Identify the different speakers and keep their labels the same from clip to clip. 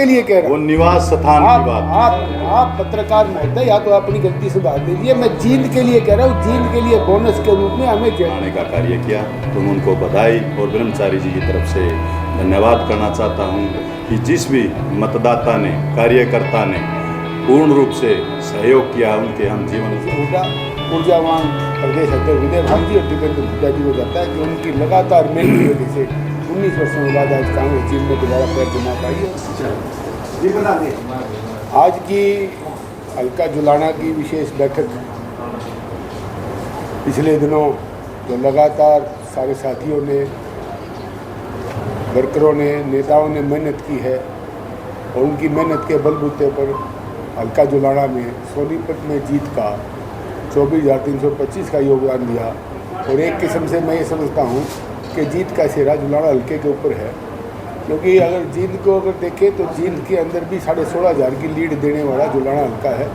Speaker 1: के लिए कह रहा
Speaker 2: वो
Speaker 1: हूँ।
Speaker 2: निवास स्थान की बात।
Speaker 1: आप पत्रकार महोदय या तो अपनी गलती सुधार दीजिए। मैं जींद के लिए कह रहा हूँ, जींद के लिए बोनस के रूप में हमें
Speaker 2: आने का कार्य किया, तो मैं उनको बधाई और ब्रह्मचारी जी की तरफ से धन्यवाद करना चाहता हूँ कि जिस भी मतदाता ने, कार्यकर्ता ने पूर्ण रूप से सहयोग किया, उनके हम जीवन
Speaker 1: ऊर्जावान प्रदेश अध्यक्ष उदय भान जी और दीपेंद्र हुड्डा जी को जाता है कि उनकी लगातार मेहनत की वजह से 19 वर्षों के बाद आज कांग्रेस जीत में दोबारा पैर जमा पाई है। आज की हल्का जुलाना की विशेष बैठक पिछले दिनों जो लगातार सारे साथियों ने, वर्करों ने, नेताओं ने मेहनत की है और उनकी मेहनत के बलबूते पर हल्का जुलाना में सोनीपत में जीत का 24,325 का योगदान दिया। और एक किस्म से मैं ये समझता हूँ कि जीत का सिरा जुलाना हल्के के ऊपर है, क्योंकि अगर जींद को अगर देखें तो जींद के अंदर भी 16,500 की लीड देने वाला जुलाना हल्का है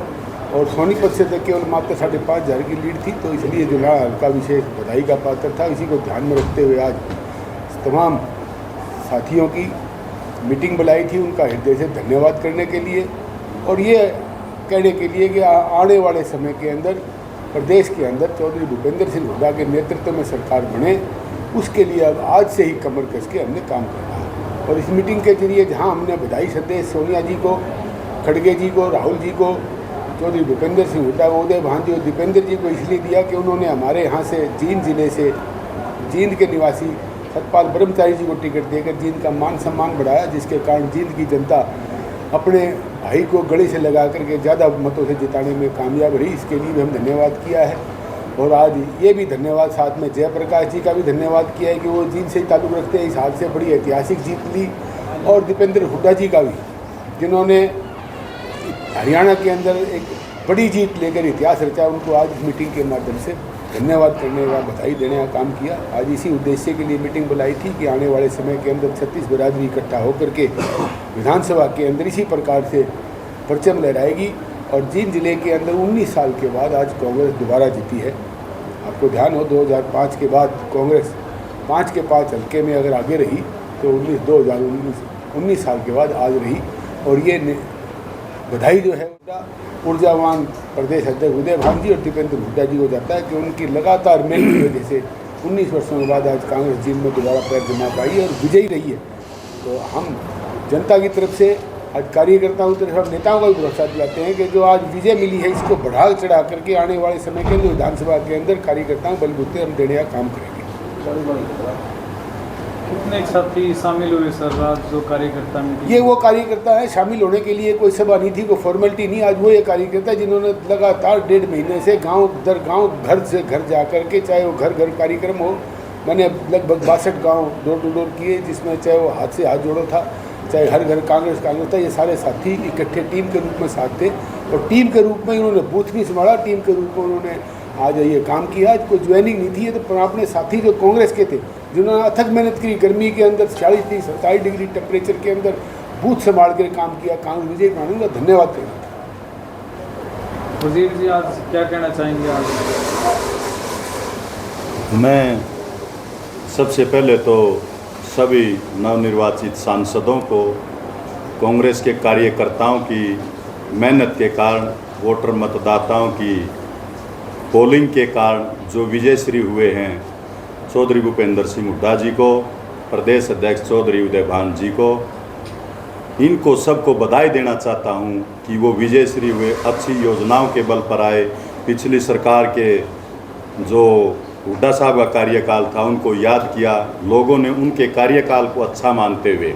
Speaker 1: और सोनीपत से तो केवल मात्र 5,500 की लीड थी। तो इसलिए जुलाना हल्का विशेष बधाई का पात्र था। इसी को ध्यान में रखते हुए आज तमाम साथियों की मीटिंग बुलाई थी, उनका हृदय से धन्यवाद करने के लिए और ये कहने के लिए कि आने वाले समय के अंदर प्रदेश के अंदर चौधरी भूपेंद्र सिंह हुड्डा के नेतृत्व में सरकार बने, उसके लिए अब आज से ही कमर कस के हमने काम करना है। और इस मीटिंग के जरिए जहां हमने बधाई संदेश सोनिया जी को, खड़गे जी को, राहुल जी को, चौधरी भूपेंद्र सिंह हुड्डा को, उदय भान जी और दीपेंद्र जी को इसलिए दिया कि उन्होंने हमारे यहाँ से जींद जिले से, जींद के निवासी सतपाल ब्रह्मचारी जी को टिकट देकर जींद का मान सम्मान बढ़ाया, जिसके कारण जींद की जनता अपने भाई को गले से लगा करके ज़्यादा मतों से जिताने में कामयाब रही। इसके लिए भी हम धन्यवाद किया है और आज ये भी धन्यवाद साथ में जयप्रकाश जी का भी धन्यवाद किया है कि वो जींद से ही ताल्लुक़ रखते हैं, इस हाथ से बड़ी ऐतिहासिक जीत ली। और दीपेंद्र हुड्डा जी का भी, जिन्होंने हरियाणा के अंदर एक बड़ी जीत लेकर इतिहास रचा, उनको आज इस मीटिंग के माध्यम से धन्यवाद करने का, बधाई देने का काम किया। आज इसी उद्देश्य के लिए मीटिंग बुलाई थी कि आने वाले समय के अंदर 36 बिरादरी इकट्ठा होकर के विधानसभा के अंदर इसी प्रकार से परचम लहराएगी और जींद जिले के अंदर 19 साल के बाद आज कांग्रेस दोबारा जीती है। आपको ध्यान हो 2005 के बाद कांग्रेस 5 के 5 हल्के में अगर आगे रही तो 19 साल के बाद आज रही। और ये बधाई जो है ऊर्जावान प्रदेश अध्यक्ष उदय भान जी और दीपेंद्र हुड्डा जी को जाता है कि उनकी लगातार मेहनत की वजह से 19 वर्षों के बाद आज कांग्रेस जींद में दोबारा पैर जमा पाई है और विजयी रही है। तो हम जनता की तरफ से, आज कार्यकर्ताओं की तरफ, नेताओं को भी भरोसा दिलाते हैं कि जो आज विजय मिली है इसको बढ़ा चढ़ा करके आने वाले समय के अंदर विधानसभा के अंदर कार्यकर्ताओं बलबूते हम देने का काम करेंगे।
Speaker 3: कितने साथी शामिल हुए सर आज जो कार्यकर्ता में?
Speaker 1: ये वो कार्यकर्ता है, शामिल होने के लिए कोई सभा नहीं थी, कोई फॉर्मेलिटी नहीं। आज वो ये कार्यकर्ता जिन्होंने लगातार 1.5 महीने से गांव दर गांव, घर से घर जा कर के, चाहे वो घर घर कार्यक्रम हो, मैंने लगभग 62 गांव डोर टू डोर किए, जिसमें चाहे वो हाथ से हाथ जोड़ो था, चाहे हर घर कांग्रेस था। ये सारे साथी इकट्ठे टीम के रूप में साथ थे और टीम के रूप में इन्होंने बूथ भी संभाला, टीम के रूप में उन्होंने आज ये काम किया। आज कोई ज्वाइनिंग नहीं थी, ये तो अपने साथी जो कांग्रेस के थे, जिन्होंने अथक मेहनत की, गर्मी के अंदर 40-47 डिग्री टेम्परेचर के अंदर बूथ संभाल कर काम किया, कांग्रेस विजय बनाने का धन्यवाद करना था।
Speaker 3: वजीर जी आज क्या कहना चाहेंगे? आज
Speaker 2: मैं सबसे पहले तो सभी नवनिर्वाचित सांसदों को, कांग्रेस के कार्यकर्ताओं की मेहनत के कारण, वोटर मतदाताओं की पोलिंग के कारण जो विजयश्री हुए हैं, चौधरी भूपेंद्र सिंह हुड्डा जी को, प्रदेश अध्यक्ष चौधरी उदय भान जी को, इनको सबको बधाई देना चाहता हूं कि वो विजयश्री हुए, अच्छी योजनाओं के बल पर आए। पिछली सरकार के जो हुड्डा साहब का कार्यकाल था उनको याद किया, लोगों ने उनके कार्यकाल को अच्छा मानते हुए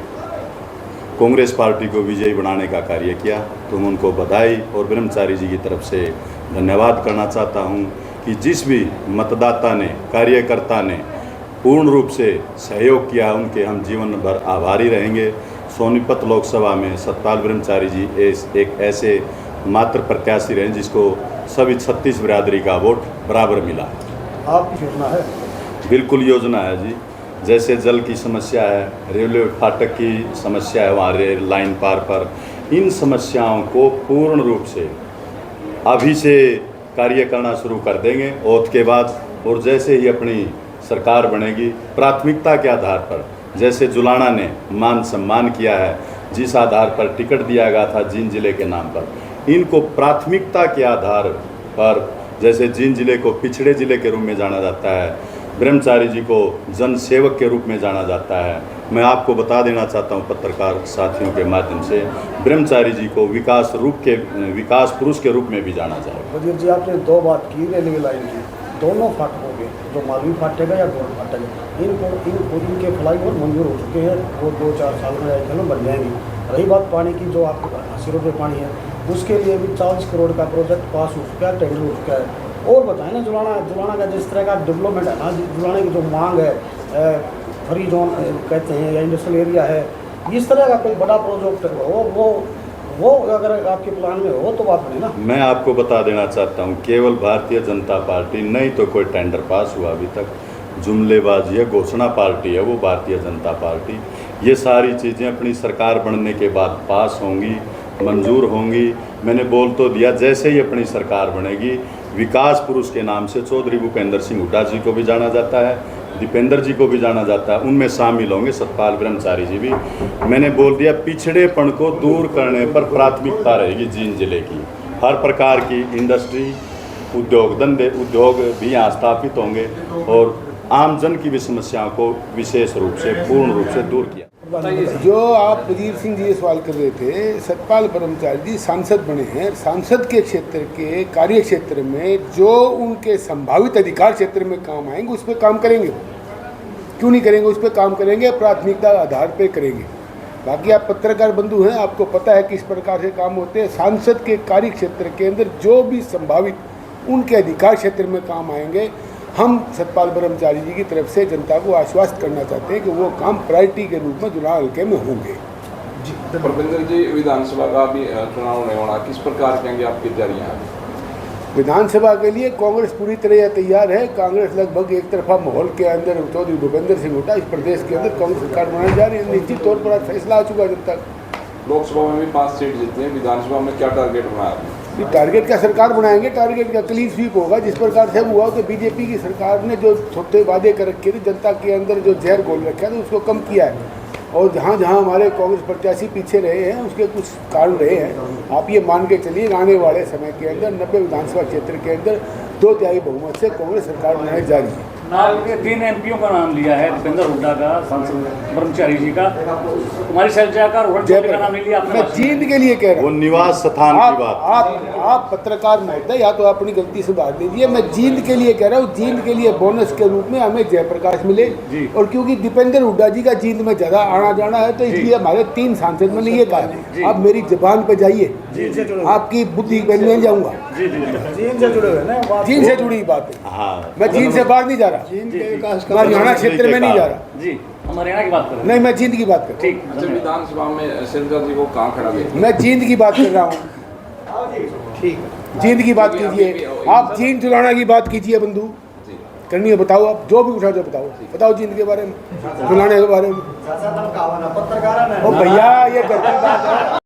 Speaker 2: कांग्रेस पार्टी को विजयी बनाने का कार्य किया। तो मैं उनको बधाई और ब्रह्मचारी जी की तरफ से धन्यवाद करना चाहता हूं कि जिस भी मतदाता ने, कार्यकर्ता ने पूर्ण रूप से सहयोग किया, उनके हम जीवन भर आभारी रहेंगे। सोनीपत लोकसभा में सतपाल ब्रह्मचारी जी एक ऐसे मात्र प्रत्याशी रहे जिसको सभी 36 बिरादरी का वोट बराबर मिला।
Speaker 1: आपकी योजना है?
Speaker 2: बिल्कुल योजना है जी। जैसे जल की समस्या है, रेलवे फाटक की समस्या है, वहाँ रेल लाइन पार पर, इन समस्याओं को पूर्ण रूप से अभी से कार्य करना शुरू कर देंगे ओथ के बाद। और जैसे ही अपनी सरकार बनेगी, प्राथमिकता के आधार पर, जैसे जुलाना ने मान सम्मान किया है, जिस आधार पर टिकट दिया गया था जींद जिले के नाम पर, इनको प्राथमिकता के आधार पर, जैसे जींद जिले को पिछड़े जिले के रूप में जाना जाता है, ब्रह्मचारी जी को जन सेवक के रूप में जाना जाता है, मैं आपको बता देना चाहता हूं पत्रकार साथियों के माध्यम से, ब्रह्मचारी जी को विकास पुरुष के रूप में भी जाना जाएगा।
Speaker 4: वजीर जी, आपने दो बात की रेलवे लाइन की, दोनों फाटकों के, जो मालवी फाटक है या गोल फाटक है, इनके फ्लाईओवर मंजूर हो चुके हैं, वो 2-4 साल में चलो बन जाएंगे। रही बात पानी की, जो आपके 80 रुपये पानी है, उसके लिए भी 40 करोड़ का प्रोजेक्ट पास हो चुका है, टेंडर हो चुका है। और बताएं ना, जुलाना का जिस तरह का डेवलपमेंट है ना, जुलाने की जो मांग है, फ्री जोन कहते हैं या इंडस्ट्रियल एरिया है, इस तरह का कोई बड़ा प्रोजेक्ट वो अगर आपके प्लान में हो तो बात बने ना।
Speaker 2: मैं आपको बता देना चाहता हूं, केवल भारतीय जनता पार्टी, नहीं तो कोई टेंडर पास हुआ अभी तक, जुमलेबाजी है, घोषणा पार्टी है वो भारतीय जनता पार्टी। ये सारी चीज़ें अपनी सरकार बनने के बाद पास होंगी, मंजूर होंगी। मैंने बोल तो दिया, जैसे ही अपनी सरकार बनेगी, विकास पुरुष के नाम से चौधरी भूपेंद्र सिंह हुड्डा जी को भी जाना जाता है, दीपेंद्र जी को भी जाना जाता है, उनमें शामिल होंगे सतपाल ब्रह्मचारी जी भी। मैंने बोल दिया, पिछड़ेपन को दूर करने पर प्राथमिकता रहेगी जींद जिले की। हर प्रकार की इंडस्ट्री, उद्योग भी यहाँ स्थापित होंगे और आमजन की भी समस्याओं को विशेष रूप से, पूर्ण रूप से दूर किया।
Speaker 1: जो आप वजीर सिंह जी ये सवाल कर रहे थे, सतपाल ब्रह्मचारी जी सांसद बने हैं, सांसद के क्षेत्र के कार्य क्षेत्र में जो उनके संभावित अधिकार क्षेत्र में काम आएंगे उस पर काम करेंगे। क्यों नहीं करेंगे? उस पर काम करेंगे, प्राथमिकता आधार पर करेंगे। बाकी आप पत्रकार बंधु हैं, आपको पता है किस प्रकार से काम होते हैं। सांसद के कार्य क्षेत्र के अंदर जो भी संभावित उनके अधिकार क्षेत्र में काम आएंगे, हम सतपाल ब्रह्मचारी जी की तरफ से जनता को आश्वस्त करना चाहते हैं कि वो काम प्रायोरिटी के रूप में जुलान हल्के में होंगे।
Speaker 5: जी परविंदर जी, विधानसभा का भी चुनाव होने वाला, किस प्रकार की आपकी तैयारियां हैं?
Speaker 1: विधानसभा के लिए कांग्रेस पूरी तरह तैयार है। कांग्रेस लगभग एक तरफा माहौल के अंदर, चौधरी भूपेंद्र सिंह हुड्डा इस प्रदेश के अंदर कांग्रेस सरकार बनाने जा रही है। निश्चित तौर पर आज फैसला आ चुका है जब तक।
Speaker 5: लोकसभा में भी 5 सीट जीतते हैं, विधानसभा में क्या टारगेट बनाया?
Speaker 1: टारगेट का सरकार बनाएंगे, टारगेट का क्लीन स्वीप होगा। जिस प्रकार से हुआ तो बीजेपी की सरकार ने जो छोटे वादे कर रखे थे, जनता के अंदर जो जहर घोल रखा था, उसको कम किया है। और जहाँ जहाँ हमारे कांग्रेस प्रत्याशी पीछे रहे हैं उसके कुछ कारण रहे हैं। आप ये मान के चलिए, आने वाले समय के अंदर 90 विधानसभा क्षेत्र के अंदर 2/3 बहुमत से कांग्रेस सरकार बनाने जा रही है।
Speaker 6: नाम के 3 एमपीओं का नाम लिया है, दीपेंद्र हुड्डा का, सांसद ब्रह्मचारी जी का, कुमारी शैलजा का, रोहन चौधरी का नाम नहीं लिया आपने।
Speaker 1: मैं जींद के लिए कह रहा
Speaker 2: वो
Speaker 1: हूँ,
Speaker 2: निवास स्थान की बात।
Speaker 1: आप पत्रकार महोदय, या तो अपनी गलती सुधार लीजिए। मैं जींद के लिए कह रहा हूँ, जींद के लिए बोनस के रूप में हमें जयप्रकाश मिले। और क्योंकि दीपेंद्र हुड्डा जी का जींद में ज़्यादा आना जाना है, तो इसलिए हमारे 3 सांसद मैंने ये कहा। आप मेरी जबान पे जाइए, आपकी बुद्धि पे नहीं जाऊँगा।
Speaker 4: जीन से जुड़े हुए ना,
Speaker 1: जींद से जुड़ी बात है।
Speaker 2: हाँ,
Speaker 1: मैं जींद से बाहर नहीं जा रहा, मैं हरियाणा क्षेत्र में नहीं जा रहा।
Speaker 6: जी, हम हरियाणा की बात कर रहे हैं।
Speaker 1: नहीं, मैं जींद की बात कर रहा
Speaker 6: ठीक,
Speaker 5: अच्छा, विधानसभा में शैलजा जी को कहाँ खड़ा किया?
Speaker 1: हूँ। मैं जींद की बात कर रहा हूँ।
Speaker 4: ठीक,
Speaker 1: जींद की बात कीजिए, आप जींद जुलाना की बात कीजिए बंधु, करनी है बताओ। आप जो भी उठा दो बताओ जींद के बारे में, जुलाने के बारे में।
Speaker 4: पत्रकार
Speaker 1: ओ भैया, ये करते बात है।